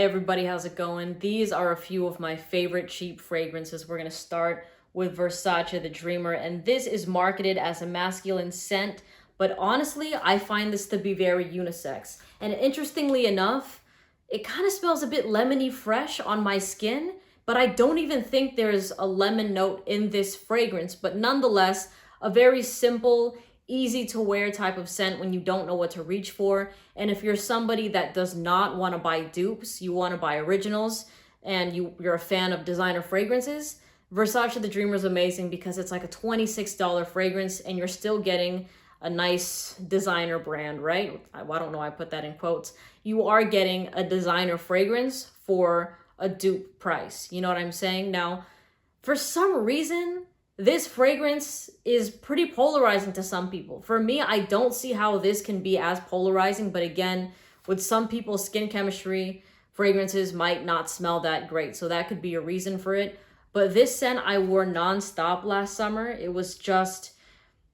Hey everybody, how's it going? These are a few of my favorite cheap fragrances. We're gonna start with Versace the Dreamer, and this is marketed as a masculine scent, but honestly, I find this to be very unisex. And interestingly enough, it kind of smells a bit lemony fresh on my skin, but I don't even think there's a lemon note in this fragrance, but nonetheless, a very simple, easy to wear type of scent when you don't know what to reach for. And if you're somebody that does not want to buy dupes, you want to buy originals, and you're a fan of designer fragrances, Versace the Dreamer is amazing because it's like a $26 fragrance and you're still getting a nice designer brand, right? I don't know why I put that in quotes. You are getting a designer fragrance for a dupe price. You know what I'm saying? Now, for some reason, this fragrance is pretty polarizing to some people. For me, I don't see how this can be as polarizing, but again, with some people's skin chemistry, fragrances might not smell that great. So that could be a reason for it. But this scent I wore nonstop last summer. It was just,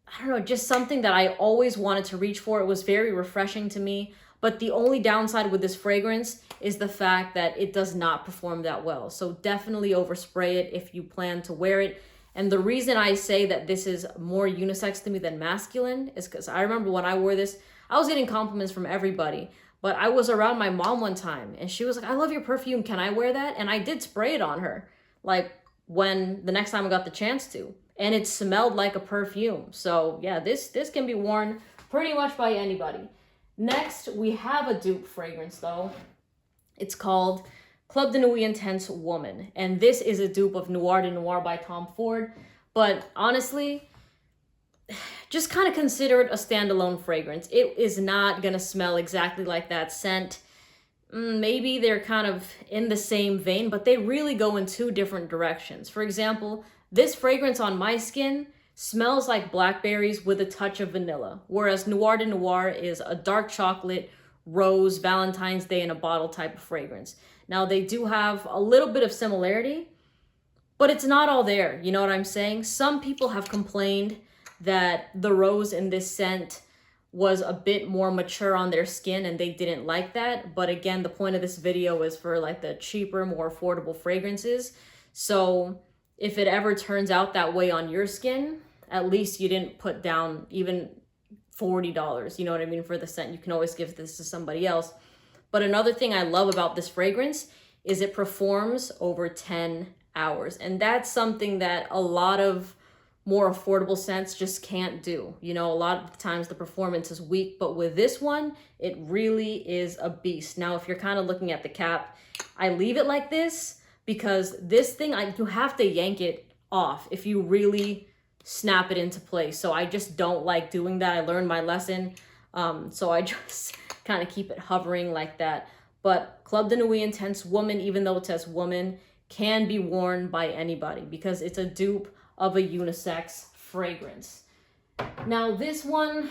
I don't know, just something that I always wanted to reach for. It was very refreshing to me. But the only downside with this fragrance is the fact that it does not perform that well. So definitely overspray it if you plan to wear it. And the reason I say that this is more unisex to me than masculine is because I remember when I wore this, I was getting compliments from everybody. But I was around my mom one time and she was like, "I love your perfume. Can I wear that?" And I did spray it on her, like when the next time I got the chance to. And it smelled like a perfume. So yeah, this can be worn pretty much by anybody. Next, we have a dupe fragrance though. It's called Club de Nuit Intense Woman. And this is a dupe of Noir de Noir by Tom Ford. But honestly, just kind of consider it a standalone fragrance. It is not going to smell exactly like that scent. Maybe they're kind of in the same vein, but they really go in two different directions. For example, this fragrance on my skin smells like blackberries with a touch of vanilla, whereas Noir de Noir is a dark chocolate, rose, Valentine's Day in a bottle type of fragrance. Now, they do have a little bit of similarity, but it's not all there. You know what I'm saying? Some people have complained that the rose in this scent was a bit more mature on their skin and they didn't like that. But again, the point of this video is for like the cheaper, more affordable fragrances. So if it ever turns out that way on your skin, at least you didn't put down even $40, you know what I mean, for the scent. You can always give this to somebody else. But another thing I love about this fragrance is it performs over 10 hours. And that's something that a lot of more affordable scents just can't do. You know, a lot of times the performance is weak, but with this one, it really is a beast. Now, if you're kind of looking at the cap, I leave it like this because this thing, you have to yank it off if you really snap it into place. So I just don't like doing that. I learned my lesson. So I just kind of keep it hovering like that. But Club de Nuit Intense Woman, even though it says woman, can be worn by anybody because it's a dupe of a unisex fragrance. Now this one,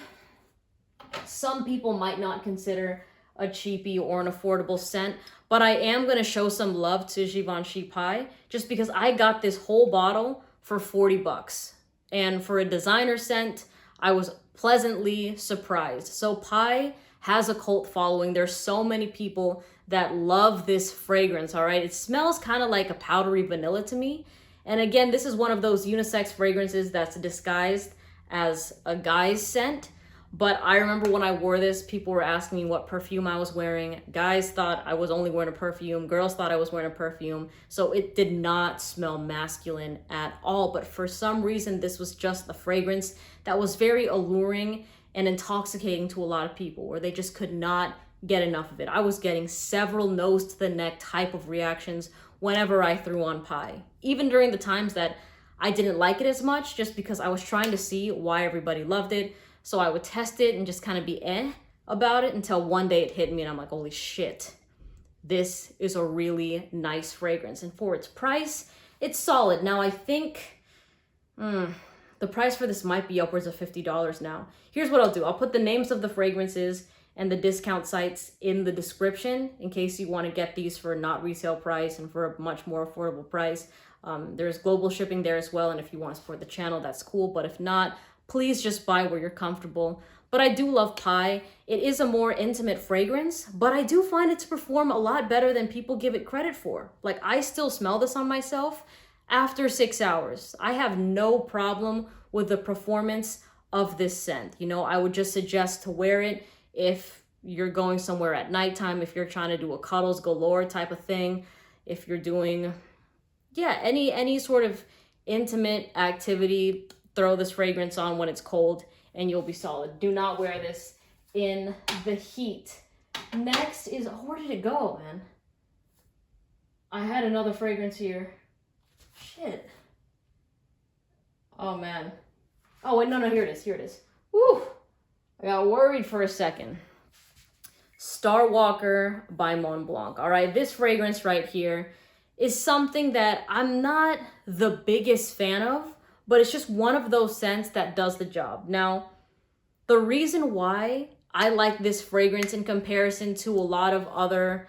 some people might not consider a cheapie or an affordable scent, but I am going to show some love to Givenchy Pie just because I got this whole bottle for 40 bucks. And for a designer scent, I was pleasantly surprised. So Pie has a cult following. There's so many people that love this fragrance, all right? It smells kind of like a powdery vanilla to me. And again, this is one of those unisex fragrances that's disguised as a guy's scent. But I remember when I wore this, people were asking me what perfume I was wearing. Guys thought I was only wearing a perfume. Girls thought I was wearing a perfume. So it did not smell masculine at all. But for some reason, this was just a fragrance that was very alluring and intoxicating to a lot of people where they just could not get enough of it. I was getting several nose to the neck type of reactions whenever I threw on Pie. Even during the times that I didn't like it as much, just because I was trying to see why everybody loved it. So I would test it and just kind of be about it until one day it hit me and I'm like, holy shit, this is a really nice fragrance. And for its price, it's solid. Now I think the price for this might be upwards of $50 now. Here's what I'll do. I'll put the names of the fragrances and the discount sites in the description in case you want to get these for not resale price and for a much more affordable price. There's global shipping there as well. And if you want to support the channel, that's cool. But if not, please just buy where you're comfortable. but I do love Pie. It is a more intimate fragrance, but I do find it to perform a lot better than people give it credit for. Like, I still smell this on myself after 6 hours. I have no problem with the performance of this scent. You know, I would just suggest to wear it if you're going somewhere at nighttime, if you're trying to do a cuddles galore type of thing, if you're doing, yeah, any sort of intimate activity, throw this fragrance on when it's cold and you'll be solid. Do not wear this in the heat. Next is, oh, where did it go, man? I had another fragrance here. Shit. Oh, man. Oh, wait, no, here it is. Woo! I got worried for a second. Star Walker by Mont Blanc. All right, this fragrance right here is something that I'm not the biggest fan of, but it's just one of those scents that does the job. Now, the reason why I like this fragrance in comparison to a lot of other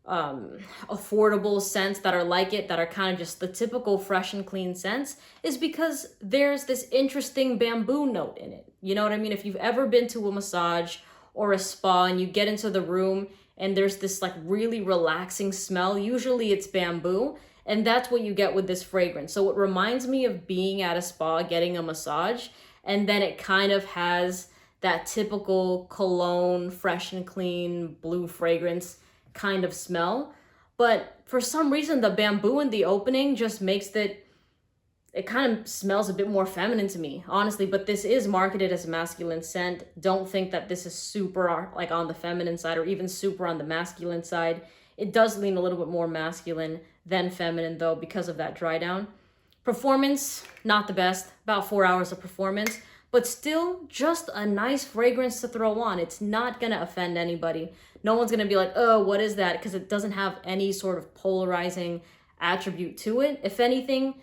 affordable scents that are like it, that are kind of just the typical fresh and clean scents, is because there's this interesting bamboo note in it. You know what I mean? If you've ever been to a massage or a spa and you get into the room and there's this like really relaxing smell, usually it's bamboo, and that's what you get with this fragrance. So it reminds me of being at a spa getting a massage, and then it kind of has that typical cologne, fresh and clean, blue fragrance kind of smell. But for some reason, the bamboo in the opening just makes it kind of smells a bit more feminine to me, honestly. But this is marketed as a masculine scent. Don't think that this is super like on the feminine side or even super on the masculine side. It does lean a little bit more masculine than feminine though, because of that dry down. Performance, not the best, about 4 hours of performance, but still just a nice fragrance to throw on. It's not gonna offend anybody. No one's gonna be like, oh, what is that? Because it doesn't have any sort of polarizing attribute to it. If anything,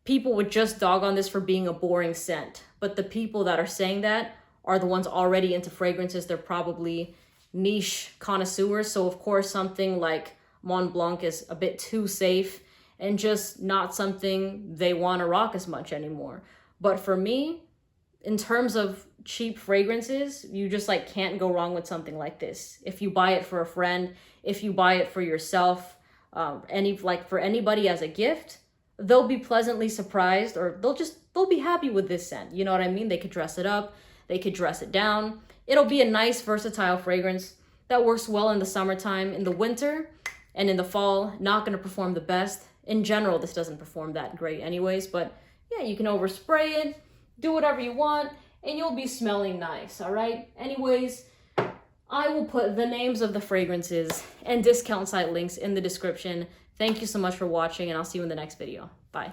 people would just dog on this for being a boring scent. But the people that are saying that are the ones already into fragrances. They're probably niche connoisseurs. So of course, something like Mont Blanc is a bit too safe and just not something they want to rock as much anymore. But for me, in terms of cheap fragrances, you just like can't go wrong with something like this. If you buy it for a friend, if you buy it for yourself, for anybody as a gift, they'll be pleasantly surprised, or they'll be happy with this scent. You know what I mean? They could dress it up, they could dress it down. It'll be a nice versatile fragrance that works well in the summertime. In the winter and in the fall, not going to perform the best. In general, this doesn't perform that great anyways, but yeah, you can overspray it, do whatever you want, and you'll be smelling nice, all right? Anyways, I will put the names of the fragrances and discount site links in the description. Thank you so much for watching, and I'll see you in the next video. Bye.